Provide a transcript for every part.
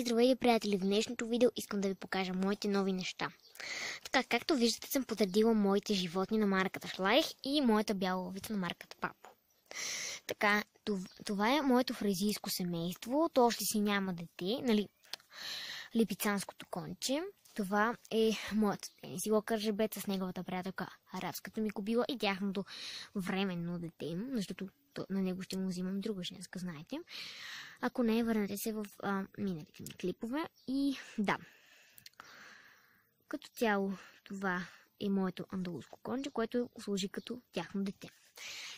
Здравейте, приятели! В днешното видео искам да ви покажа моите нови неща. Така, както виждате, съм подредила моите животни на марката Шлайх и моята бяла лъвица на марката Папо. Така, това е моето фризийско семейство. То още си няма дете, нали? Липицанското конче. Това е моят тенисилък жребец с неговата приятелка арабската ми кобила и тяхното временно дете, защото на него ще му взимам друга женска, знаете. Ако не, върнете се в миналите ми клипове. И да, като цяло това е моето андалуско конче, което служи като тяхно дете.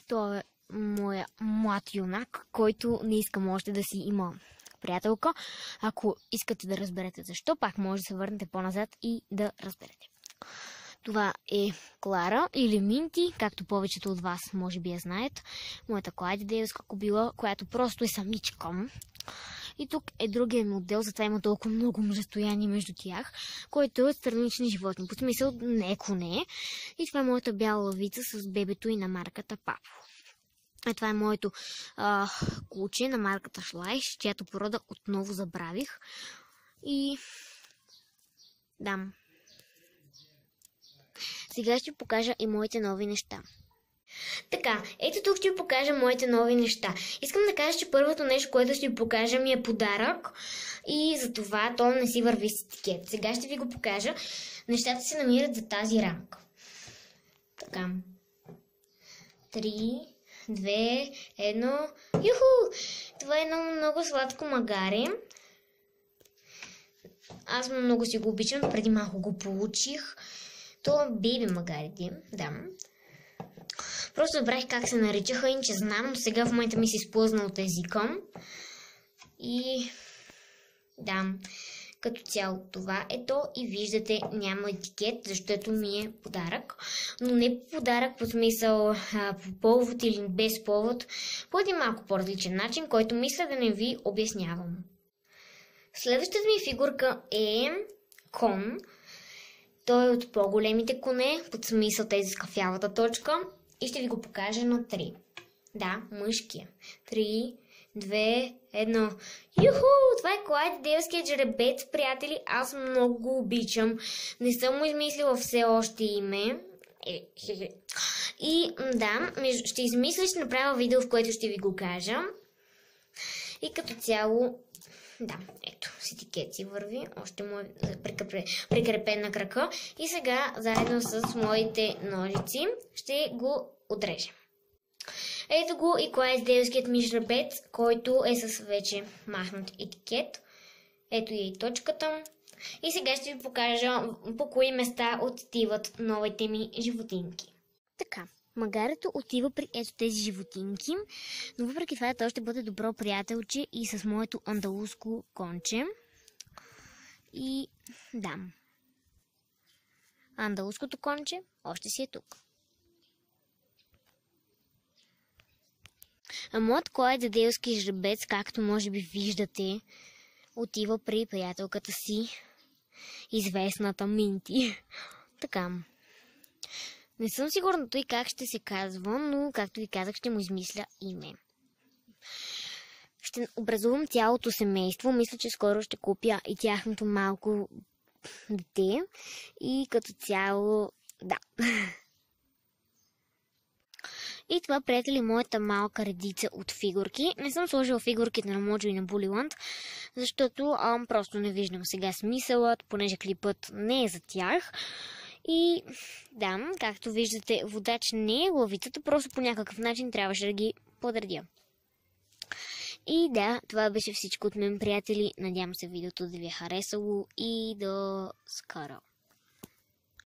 Това е моя млад юнак, който не искам още да си има приятелка. Ако искате да разберете защо, пак може да се върнете по-назад и да разберете. Това е Клара или Минти, както повечето от вас може би я знаят. Моята клайдедейлска кобила, която просто е самичка. И тук е другия модел, затова има толкова много разстояние между тях, който е странични животни. По смисъл не е коне. И това е моята бяла лъвица с бебето и на марката Папо. Това е моето куче на марката Шлайх, чиято порода отново забравих. И да. Сега ще ви покажа и моите нови неща. Така, ето тук ще ви покажа моите нови неща. Искам да кажа, че първото нещо, което ще ви покажа, ми е подарък. И за това то не си върви с етикет. Сега ще ви го покажа. Нещата се намират за тази рамка. Така. 3, 2, 1. Юху! Това е едно много сладко магаре. Аз много си го обичам. Преди малко го получих. Това е бейби магарите. Да. Просто забравих как се наричаха, иначе знам, но сега в момента ми се изплъзна от езика. И да, като цяло това е то и виждате няма етикет, защото ми е подарък. Но не подарък по смисъл по повод или без повод, по един малко по-различен начин, който мисля да не ви обяснявам. Следващата ми фигурка е кон. Той е от по-големите коне, под смисъл тези с кафявата точка. И ще ви го покажа на 3. Да, мъжки. 3, 2, 1. Юху! Това е клайдедейлският жребец, приятели. Аз много го обичам. Не съм му измислила все още име. И да, ще измисля, ще направя видео, в което ще ви го кажа. И като цяло, да, ето, с етикет си върви. Още му е прикрепен на крака. И сега, заедно с моите ножици, ще го отрежем. Ето го и клайдедейлският ми жребец, който е с вече махнат етикет. Ето и точката. И сега ще ви покажа по кои места отиват новите ми животинки. Така. Магарето отива при ето тези животинки, но въпреки това то ще бъде добро приятелче и с моето андалуско конче. И да, андалуското конче още си е тук. А моят клайдедейлски жребец, както може би виждате, отива при приятелката си, известната Минти. Така. Не съм сигурна той как ще се казва, но както ви казах, ще му измисля име. Ще образувам цялото семейство. Мисля, че скоро ще купя и тяхното малко дете. И като цяло, да. И това, приятели, моята малка редица от фигурки. Не съм сложила фигурките на Моджо и на Булиланд, защото просто не виждам сега смисълът, понеже клипът не е за тях. И да, както виждате, водач не е лъвицата, просто по някакъв начин трябваше да ги подредя. И да, това беше всичко от мен, приятели. Надявам се видеото да ви е харесало и до скоро.